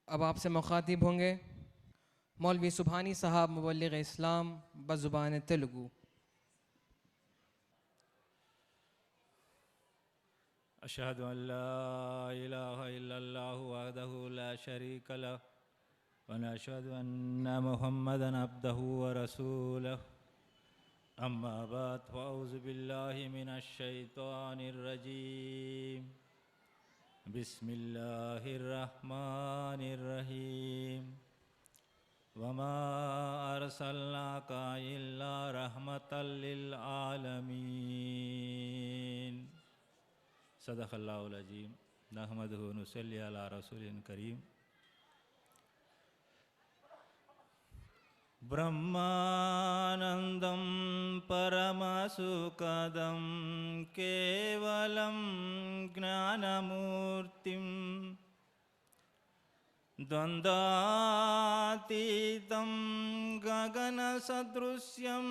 अब आपसे मुखातिब होंगे मौलवी सुभानी साहब मुबल्लिग इस्लाम बज़ुबान तेलुगु। अशहदु अल्ला इलाहा इल्लल्लाहु वहदहु ला शरीका लह व नशहदु अन्ना मुहम्मदन अब्दहु व रसूलह अम्मा बाद फ़अऊज़ु बिल्लाहि मिनश शैतानिर रजीम बिस्मिल्लाहिर रहमानिर रहीम वमा अर्सलनाका इल्ला रहमतल लिल आलमीन सदक़ल्लाहुल अज़ीम नहमदुहु व नुसल्ली अला रसूलिल करीम। ब्रह्मानंदं परमसुखदं केवलं ज्ञानमूर्तिं द्वन्द्वातीतं गगनसदृश्यं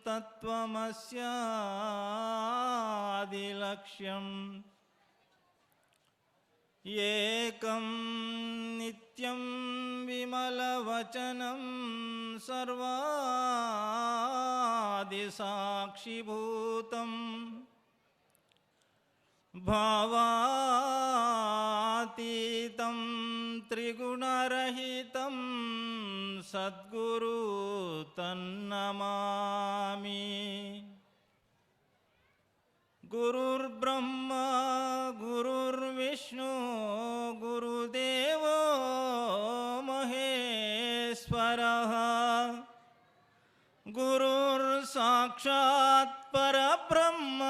तत्त्वमस्यादिलक्ष्यम् एकं नित्यं विमलवचनं सर्वादिसाक्षिभूतं भावातीतं त्रिगुणरहितं सद्गुरु तन्नमामि। गुरुर्ब्रह्मा गुरुर्विष्णु गुरुदेवो महेश्वरः गुरुर्साक्षात् परब्रह्म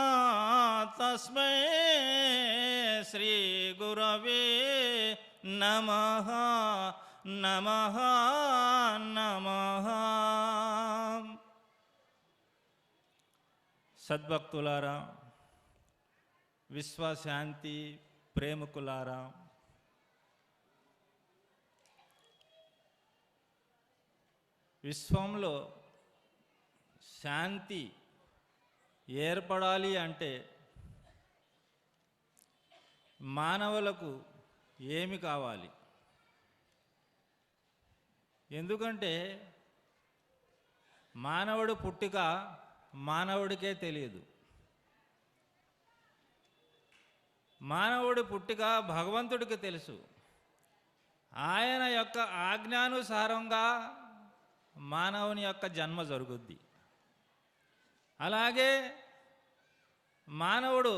तस्मै श्री गुरवे नमः नमः नमः। सद्भक्तुलारा, విశ్వశాంతి ప్రేమికులారా, విశ్వంలో శాంతి ఏర్పడాలి అంటే మానవులకు ఏమి కావాలి? ఎందుకంటే మానవుడు పుట్టుక మానవుడికే తెలియదు. మానవుడి పుట్టుక భగవంతుడికి తెలుసు. ఆయన యొక్క ఆజ్ఞానుసారంగా మానవుని యొక్క జన్మ జరుగుద్ది. అలాగే మానవుడు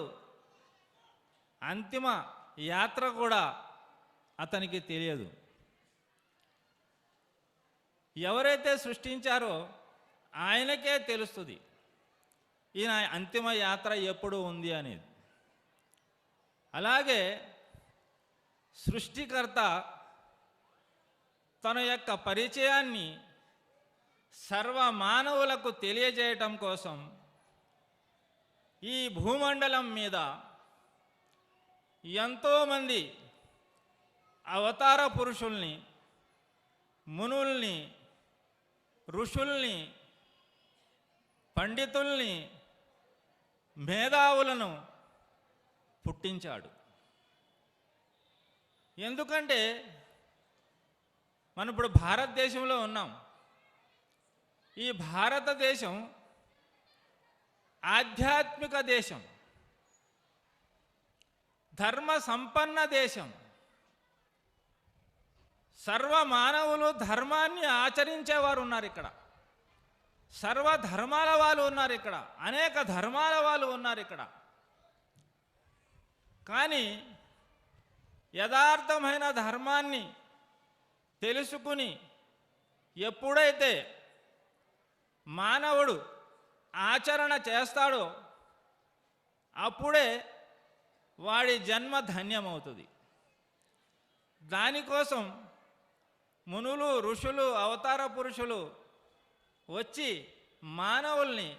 అంతిమ యాత్ర కూడా అతనికి తెలియదు. ఎవరైతే సృష్టించారో ఆయనకే తెలుస్తుంది ఈయన అంతిమ యాత్ర ఎప్పుడు ఉంది అనేది. అలాగే సృష్టికర్త తన యొక్క పరిచయాన్ని సర్వ మానవులకు తెలియజేయటం కోసం ఈ భూమండలం మీద ఎంతోమంది అవతార పురుషుల్ని, మునుల్ని, ఋషుల్ని, పండితుల్ని, మేధావులను పుట్టించాడు. ఎందుకంటే మనం ఇప్పుడు భారతదేశంలో ఉన్నాం. ఈ భారతదేశం ఆధ్యాత్మిక దేశం, ధర్మ సంపన్న దేశం. సర్వ మానవులు ధర్మాన్ని ఆచరించేవారు ఉన్నారు ఇక్కడ. సర్వ ధర్మాల వాళ్ళు ఉన్నారు ఇక్కడ. అనేక ధర్మాల వాళ్ళు ఉన్నారు ఇక్కడ. కానీ యథార్థమైన ధర్మాన్ని తెలుసుకుని ఎప్పుడైతే మానవుడు ఆచరణ చేస్తాడో అప్పుడే వాడి జన్మ ధన్యమవుతుంది. దానికోసం మునులు, ఋషులు, అవతార పురుషులు వచ్చి మానవుల్ని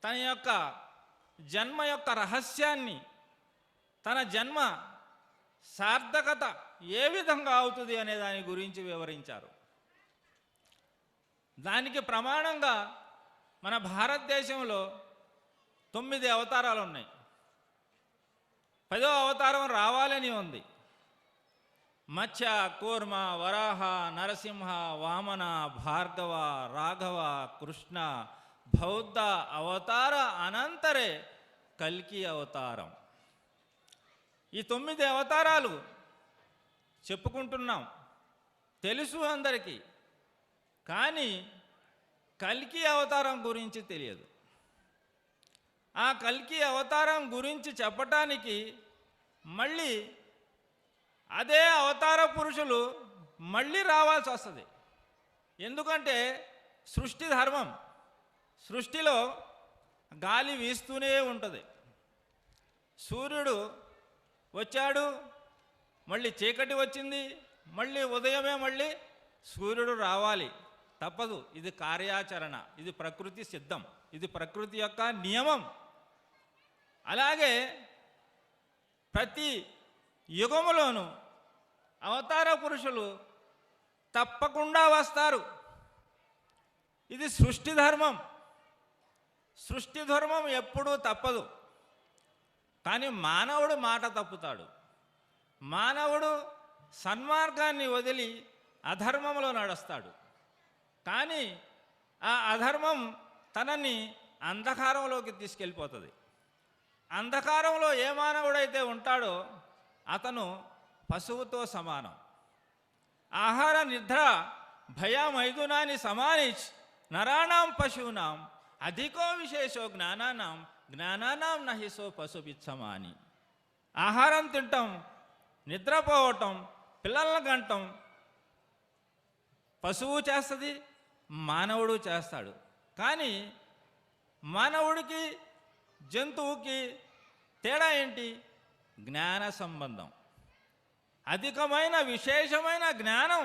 తన యొక్క జన్మ యొక్క రహస్యాన్ని, తన జన్మ సార్థకత ఏ విధంగా అవుతుంది అనే దాని గురించి వివరించారు. దానికి ప్రమాణంగా మన భారతదేశంలో 9 అవతారాలు ఉన్నాయి. 10వ అవతారం రావాలని ఉంది. మత్స్య, కూర్మ, వరాహ, నరసింహ, వామన, భార్గవ, రాఘవ, కృష్ణ బౌద్ధ అవతార అనంతరే కల్కి అవతారం. ఈ 9 అవతారాలు చెప్పుకుంటున్నాం, తెలుసు అందరికీ. కానీ కల్కి అవతారం గురించి తెలియదు. ఆ కల్కి అవతారం గురించి చెప్పటానికి మళ్ళీ అదే అవతార పురుషులు మళ్ళీ రావాల్సి వస్తుంది. ఎందుకంటే సృష్టి ధర్మం. సృష్టిలో గాలి వీస్తూనే ఉంటుంది. సూర్యుడు వచ్చాడు, మళ్ళీ చీకటి వచ్చింది, మళ్ళీ ఉదయమే మళ్ళీ సూర్యుడు రావాలి, తప్పదు. ఇది కార్యాచరణ, ఇది ప్రకృతి సిద్ధం, ఇది ప్రకృతి యొక్క నియమం. అలాగే ప్రతి యుగములోనూ అవతార పురుషులు తప్పకుండా వస్తారు. ఇది సృష్టి ధర్మం. సృష్టి ధర్మం ఎప్పుడూ తప్పదు. కానీ మానవుడు మాట తప్పుతాడు. మానవుడు సన్మార్గాన్ని వదిలి అధర్మంలో నడుస్తాడు. కానీ ఆ అధర్మం తనని అంధకారంలోకి తీసుకెళ్ళిపోతుంది. అంధకారంలో ఏ మానవుడైతే ఉంటాడో అతను పశువుతో సమానం. ఆహార నిద్ర భయమైదునాని సమానిచ్ నరాణం పశూనాం అధికో విశేషో జ్ఞానానాం నహిసో పశుపిచ్చమాని. ఆహారం తింటాం, నిద్రపోవటం, పిల్లలను గంటం పశువు చేస్తుంది, మానవుడు చేస్తాడు. కానీ మానవుడికి జంతువుకి తేడా ఏంటి? జ్ఞాన సంబంధం. అధికమైన విశేషమైన జ్ఞానం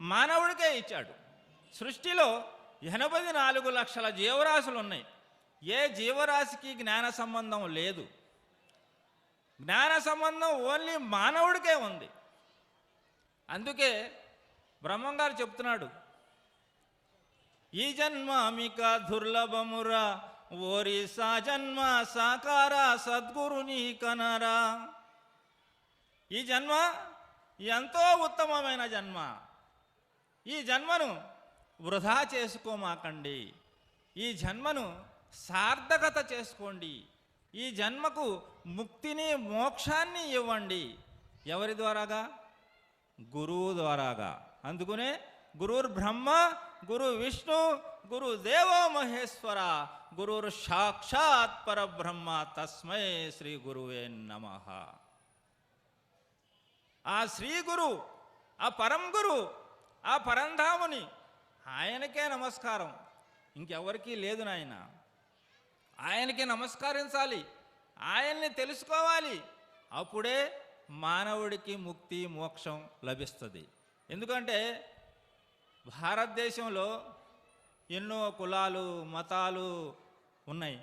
మానవుడికే ఇచ్చాడు. సృష్టిలో 84 లక్షల జీవరాశులు ఉన్నాయి. ఏ జీవరాశికి జ్ఞాన సంబంధం లేదు. జ్ఞాన సంబంధం ఓన్లీ మానవుడికే ఉంది. అందుకే బ్రహ్మంగారు చెప్తున్నాడు, ఈ జన్మ మిక దుర్లభమురా ఓరి సా జన్మ సాకార సద్గురుని కనరా. ఈ జన్మ ఎంతో ఉత్తమమైన జన్మ. ఈ జన్మను వృధా చేసుకోమాకండి. ఈ జన్మను సార్థకత చేసుకోండి. ఈ జన్మకు ముక్తిని మోక్షాన్ని ఇవ్వండి. ఎవరి ద్వారాగా? గురువు ద్వారాగా. అందుకనే గురుర్ బ్రహ్మ, గురు విష్ణు, గురు దేవో మహేశ్వర, గురుర్ సాక్షాత్ పరబ్రహ్మ, తస్మై శ్రీ గురువే నమః. ఆ శ్రీ గురు, ఆ పరం గురు, ఆ పరంధాముని, ఆయనకే నమస్కారం, ఇంకెవరికీ లేదు నాయన. ఆయనకి నమస్కరించాలి, ఆయన్ని తెలుసుకోవాలి. అప్పుడే మానవుడికి ముక్తి మోక్షం లభిస్తుంది. ఎందుకంటే భారతదేశంలో ఎన్నో కులాలు మతాలు ఉన్నాయి,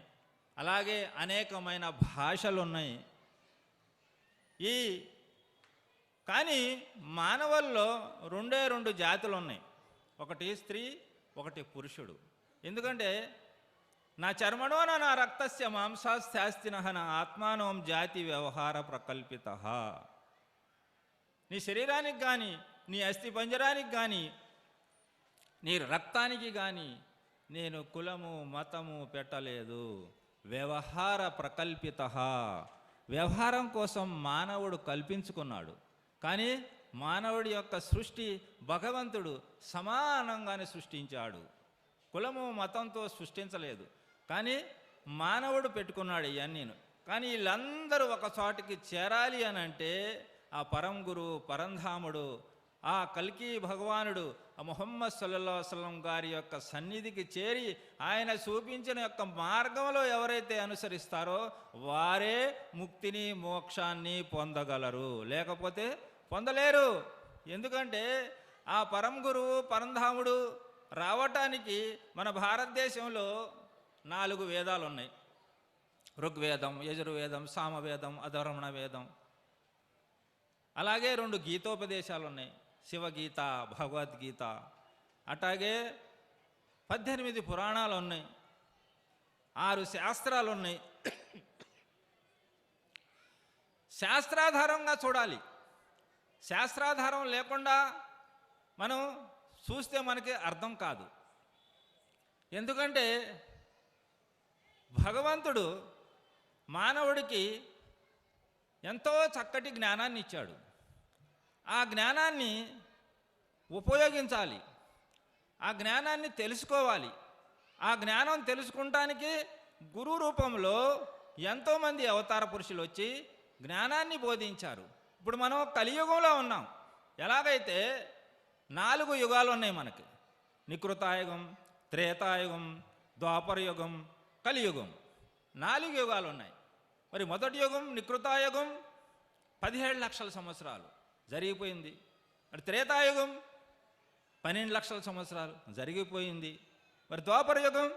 అలాగే అనేకమైన భాషలు ఉన్నాయి. కానీ మానవుల్లో 2 జాతులు ఉన్నాయి. ఒకటి స్త్రీ, ఒకటి పురుషుడు. ఎందుకంటే నా చర్మణో నా రక్తస్య మాంసాస్త్యాస్తినః నా ఆత్మానోం జాతి వ్యవహార ప్రకల్పిత. నీ శరీరానికి కానీ, నీ అస్థి పంజరానికి కానీ, నీ రక్తానికి కానీ నేను కులము మతము పెట్టలేదు. వ్యవహార ప్రకల్పిత. వ్యవహారం కోసం మానవుడు కల్పించుకున్నాడు. కానీ మానవుడి యొక్క సృష్టి భగవంతుడు సమానంగానే సృష్టించాడు. కులము మతంతో సృష్టించలేదు. కానీ మానవుడు పెట్టుకున్నాడు ఇవన్నీను. కానీ వీళ్ళందరూ ఒక చోటికి చేరాలి అని అంటే ఆ పరం గురు, పరంధాముడు, ఆ కల్కి భగవానుడు, ఆ ముహమ్మద్ సల్లల్లాహు అలైహి వసల్లం గారి యొక్క సన్నిధికి చేరి ఆయన చూపించిన యొక్క మార్గంలో ఎవరైతే అనుసరిస్తారో వారే ముక్తిని మోక్షాన్ని పొందగలరు, లేకపోతే పొందలేరు. ఎందుకంటే ఆ పరం గురువు పరంధాముడు రావటానికి మన భారతదేశంలో 4 వేదాలు ఉన్నాయి. ఋగ్వేదం, యజుర్వేదం, సామవేదం, అధర్వణ వేదం. అలాగే 2 గీతోపదేశాలు ఉన్నాయి, శివగీత, భగవద్గీత. అట్లాగే 18 పురాణాలు ఉన్నాయి, 6 శాస్త్రాలు ఉన్నాయి. శాస్త్రాధారంగా చూడాలి. శాస్త్రాధారం లేకుండా మనం చూస్తే మనకి అర్థం కాదు. ఎందుకంటే భగవంతుడు మానవుడికి ఎంతో చక్కటి జ్ఞానాన్ని ఇచ్చాడు. ఆ జ్ఞానాన్ని ఉపయోగించాలి, ఆ జ్ఞానాన్ని తెలుసుకోవాలి. ఆ జ్ఞానం తెలుసుకుంటానికి గురు రూపంలో ఎంతోమంది అవతార పురుషులు వచ్చి జ్ఞానాన్ని బోధించారు. ఇప్పుడు మనం కలియుగంలో ఉన్నాం. ఎలాగైతే 4 యుగాలు ఉన్నాయి మనకి: నికృతాయుగం, త్రేతాయుగం, ద్వాపరయుగం, కలియుగం. 4 యుగాలు ఉన్నాయి. మరి మొదటి యుగం నికృతాయుగం 17 లక్షల సంవత్సరాలు జరిగిపోయింది. మరి త్రేతాయుగం 12 లక్షల సంవత్సరాలు జరిగిపోయింది. మరి ద్వాపరయుగం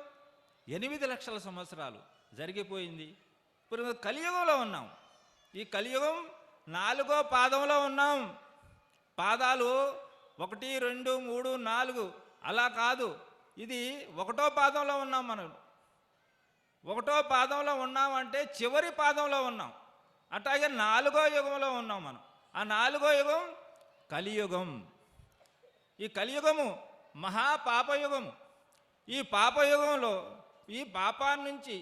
8 లక్షల సంవత్సరాలు జరిగిపోయింది. ఇప్పుడు కలియుగంలో ఉన్నాం. ఈ కలియుగం 4వ పాదంలో ఉన్నాం. పాదాలు 1, 2, 3, 4 అలా కాదు. ఇది 1వ పాదంలో ఉన్నాం. మనం 1వ పాదంలో ఉన్నామంటే చివరి పాదంలో ఉన్నాం. అట్లాగే 4వ యుగంలో ఉన్నాం మనం. ఆ 4వ యుగం కలియుగం. ఈ కలియుగము మహాపాపయుగము. ఈ పాపయుగంలో ఈ పాపాన్ని నుంచి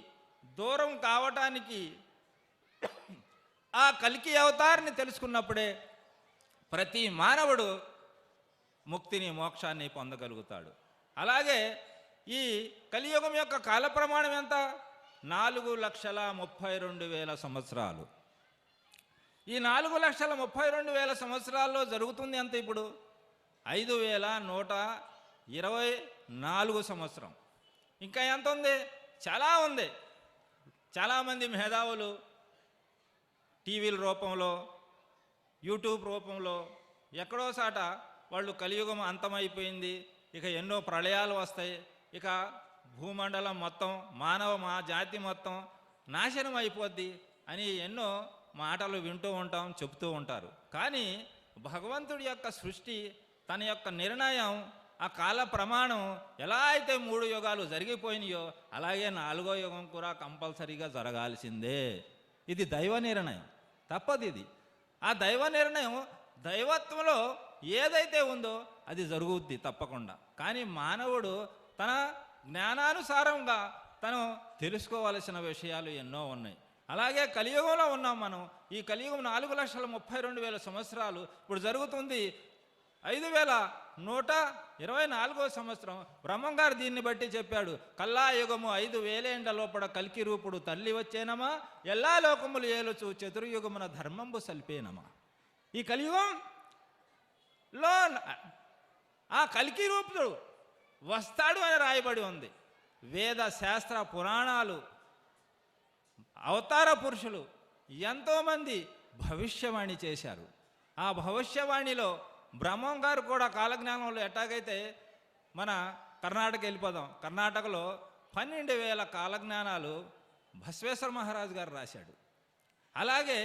దూరం కావటానికి ఆ కల్కి అవతారాన్ని తెలుసుకున్నప్పుడే ప్రతి మానవుడు ముక్తిని, మోక్షాన్ని పొందగలుగుతాడు. అలాగే ఈ కలియుగం యొక్క కాల ప్రమాణం ఎంత? 4,32,000 సంవత్సరాలు. ఈ 4,32,000 సంవత్సరాల్లో జరుగుతుంది ఎంత? ఇప్పుడు 5,124 సంవత్సరం. ఇంకా ఎంత ఉంది? చాలా ఉంది. చాలామంది మేధావులు టీవీల రూపంలో, యూట్యూబ్ రూపంలో ఎక్కడో సాట వాళ్ళు కలియుగం అంతమైపోయింది, ఇక ఎన్నో ప్రళయాలు వస్తాయి, ఇక భూమండలం మొత్తం, మా జాతి మొత్తం నాశనం అయిపోద్ది అని ఎన్నో మాటలు వింటూ ఉంటాం, చెప్తూ ఉంటారు. కానీ భగవంతుడి యొక్క సృష్టి, తన యొక్క నిర్ణయం, ఆ కాల ప్రమాణం ఎలా అయితే 3 యుగాలు జరిగిపోయినాయో అలాగే 4వ యుగం కూడా కంపల్సరీగా జరగాల్సిందే. ఇది దైవ నిర్ణయం, తప్పదు ఇది. ఆ దైవ నిర్ణయం దైవత్వంలో ఏదైతే ఉందో అది జరుగుద్ది తప్పకుండా. కానీ మానవుడు తన జ్ఞానానుసారంగా తను తెలుసుకోవలసిన విషయాలు ఎన్నో ఉన్నాయి. అలాగే కలియుగంలో ఉన్నాం మనం. ఈ కలియుగం 4,32,000 సంవత్సరాలు ఇప్పుడు జరుగుతుంది. 5,124వ సంవత్సరం. బ్రహ్మంగారు దీన్ని బట్టి చెప్పాడు: కల్లాయుగము 5,000 ఏండ్ల లోపల కల్కి రూపుడు తల్లి వచ్చేనమా, ఎల్లా లోకములు ఏలుచు చతుర్యుగమున ధర్మంబు సల్పేనమా. ఈ కలియుగంలో ఆ కల్కి రూపుడు వస్తాడు అని రాయబడి ఉంది. వేద శాస్త్ర పురాణాలు, అవతార పురుషులు ఎంతోమంది భవిష్యవాణి చేశారు. ఆ భవిష్యవాణిలో బ్రహ్మం గారు కూడా కాలజ్ఞానంలో ఎట్టాగైతే మన కర్ణాటక వెళ్ళిపోదాం, కర్ణాటకలో 12,000 కాలజ్ఞానాలు బసవేశ్వర మహారాజు గారు రాశాడు. అలాగే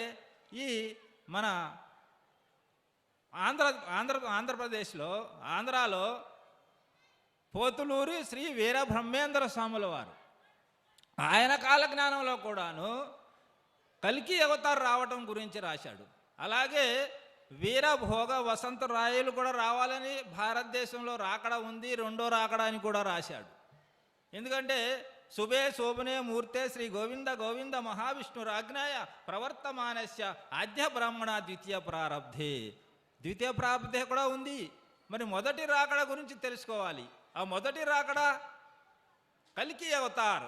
ఈ మన ఆంధ్రప్రదేశ్లో, ఆంధ్రాలో పోతులూరి శ్రీ వీరబ్రహ్మేంద్ర స్వాముల వారు, ఆయన కాలజ్ఞానంలో కూడాను కల్కి అవతారు రావటం గురించి రాశాడు. అలాగే వీరభోగ వసంతరాయలు కూడా రావాలని భారతదేశంలో రాకడ ఉంది, 2వ రాకడ అని కూడా రాశాడు. ఎందుకంటే శుభే శోభనే మూర్తే శ్రీ గోవింద గోవింద మహావిష్ణురాజ్ఞాయ ప్రవర్తమానస్య ఆద్య బ్రాహ్మణ ద్వితీయ ప్రారబ్ధే. ద్వితీయ ప్రారబ్ధే కూడా ఉంది. మరి మొదటి రాకడ గురించి తెలుసుకోవాలి. ఆ మొదటి రాకడ కల్కి అవతార్.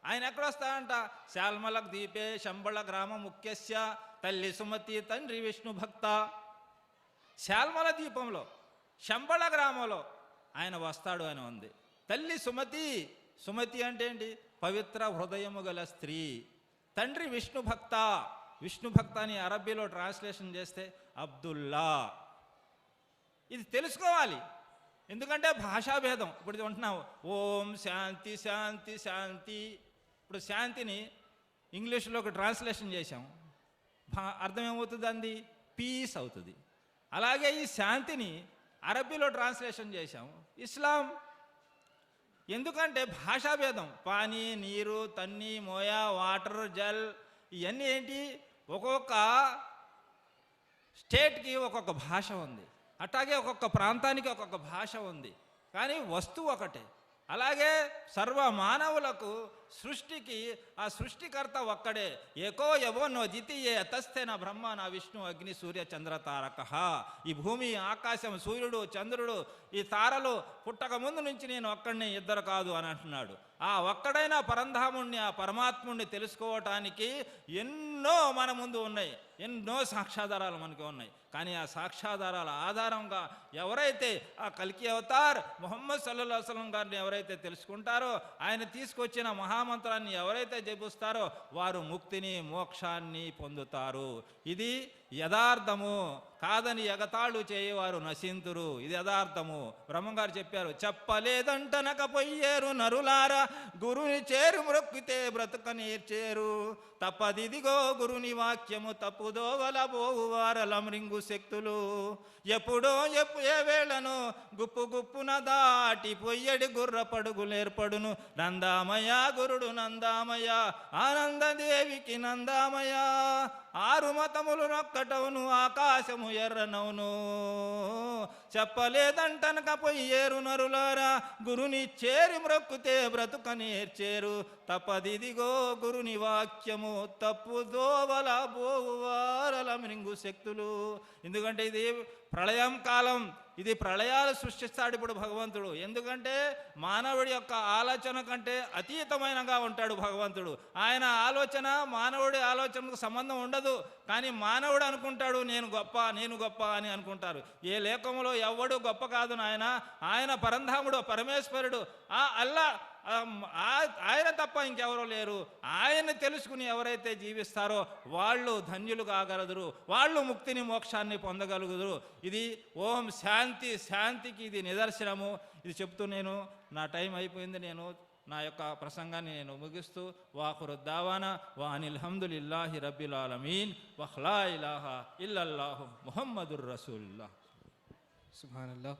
ఆయన ఎక్కడొస్తాడంట? శాల్మల ద్వీపే శంబళ గ్రామ ముఖ్యస్య తల్లి సుమతి తండ్రి విష్ణు భక్త. శాల్మల ద్వీపంలో శంబళ గ్రామంలో ఆయన వస్తాడు అని ఉంది. తల్లి సుమతి, సుమతి అంటే ఏంటి? పవిత్ర హృదయము గల స్త్రీ. తండ్రి విష్ణు భక్త. విష్ణు భక్త అని అరబ్బీలో ట్రాన్స్లేషన్ చేస్తే అబ్దుల్లా. ఇది తెలుసుకోవాలి. ఎందుకంటే భాషాభేదం. ఇప్పుడు ఉంటున్నావు ఓం శాంతి శాంతి శాంతి. ఇప్పుడు శాంతిని ఇంగ్లీష్లోకి ట్రాన్స్లేషన్ చేశాం, అర్థం ఏమవుతుంది? అంది పీస్ అవుతుంది. అలాగే ఈ శాంతిని అరబ్బీలో ట్రాన్స్లేషన్ చేశాం ఇస్లాం. ఎందుకంటే భాషాభేదం. పానీ, నీరు, తన్ని, మోయా, వాటర్, జల్, ఇవన్నీ ఏంటి? ఒక్కొక్క స్టేట్కి ఒక్కొక్క భాష ఉంది, అట్లాగే ఒక్కొక్క ప్రాంతానికి ఒక్కొక్క భాష ఉంది, కానీ వస్తువు ఒకటే. అలాగే సర్వ మానవులకు సృష్టికి ఆ సృష్టికర్త ఒక్కడే. ఏకో యవో ద్వితీయే తస్థేన బ్రహ్మ నా విష్ణు అగ్ని సూర్య చంద్ర తారక. ఈ భూమి, ఆకాశం, సూర్యుడు, చంద్రుడు, ఈ తారలు పుట్టక ముందు నుంచి నేను ఒక్కడిని, ఇద్దరు కాదు అని అంటున్నాడు. ఆ ఒక్కడైన పరంధాముణ్ణి, ఆ పరమాత్ముణ్ణి తెలుసుకోవటానికి ఎన్నో మన ముందు ఉన్నాయి, ఎన్నో సాక్ష్యాధారాలు మనకి ఉన్నాయి. కానీ ఆ సాక్ష్యాధారాల ఆధారంగా ఎవరైతే ఆ కల్కి అవతార్ ముహమ్మద్ సల్లల్లాహు అలైహి వసల్లం గారిని ఎవరైతే తెలుసుకుంటారో, ఆయన తీసుకొచ్చిన మహామంత్రాన్ని ఎవరైతే జపిస్తారో వారు ముక్తిని, మోక్షాన్ని పొందుతారు. ఇది యథార్థము. కాదని ఎగతాళు చేయవారు నశింతురు. ఇది యథార్థము. బ్రహ్మంగారు చెప్పారు, చెప్పలేదంటనకపోయేరు నరులారా, గురుని చేరు మ్రొక్కితే బ్రతుక నేర్చేరు. తప్పదిదిగో గురుని వాక్యము, తప్పుదోవల బోవువారలమరింగు శక్తులు. ఎప్పుడో ఏ వేళను గుప్పు గుప్పున దాటి పొయ్యడి గుర్ర పడుగులేర్పడును. నందామయ గురుడు నందామయ, ఆనందదేవికి నందామయ. ఆరు మతములు నొక్కటవును, ఆకాశము ఎర్రనవును. చెప్పలేదంటనక పొయ్యేరు నరులారా, గురుని చేరి మ్రొక్కితే బ్రతుక నేర్చేరు. తప్పదిదిగో గురుని వాక్యము, తప్పు దోవల బోవువారల మృంగు శక్తులు. ఎందుకంటే ఇది ప్రళయం కాలం, ఇది ప్రళయాలు సృష్టిస్తాడు ఇప్పుడు భగవంతుడు. ఎందుకంటే మానవుడి యొక్క ఆలోచన కంటే అతీతమైనగా ఉంటాడు భగవంతుడు. ఆయన ఆలోచన మానవుడి ఆలోచనకు సంబంధం ఉండదు. కానీ మానవుడు అనుకుంటాడు నేను గొప్ప, నేను గొప్ప అని అనుకుంటారు. ఏ లేఖంలో ఎవ్వడు గొప్ప కాదు నాయన. ఆయన పరంధాముడు, పరమేశ్వరుడు, ఆ అల్లా, ఆయన తప్ప ఇంకెవరో లేరు. ఆయన్ని తెలుసుకుని ఎవరైతే జీవిస్తారో వాళ్ళు ధన్యులు కాగలరు, వాళ్ళు ముక్తిని, మోక్షాన్ని పొందగలుగుదురు. ఇది ఓం శాంతి, శాంతికి ఇది నిదర్శనము. ఇది చెప్తూ నేను నా టైం అయిపోయింది. నేను నా యొక్క ప్రసంగాన్ని నేను ముగిస్తూ వాఖురు దావానా వా అనిల్ హమ్దులిల్లాహి రబ్బిల్ ఆలమీన్ వహ్ లా ఇలాహా ఇల్లల్లాహు ముహమ్మదుర్ రసూలుల్లాహ్. సుబ్హానల్లాహ్.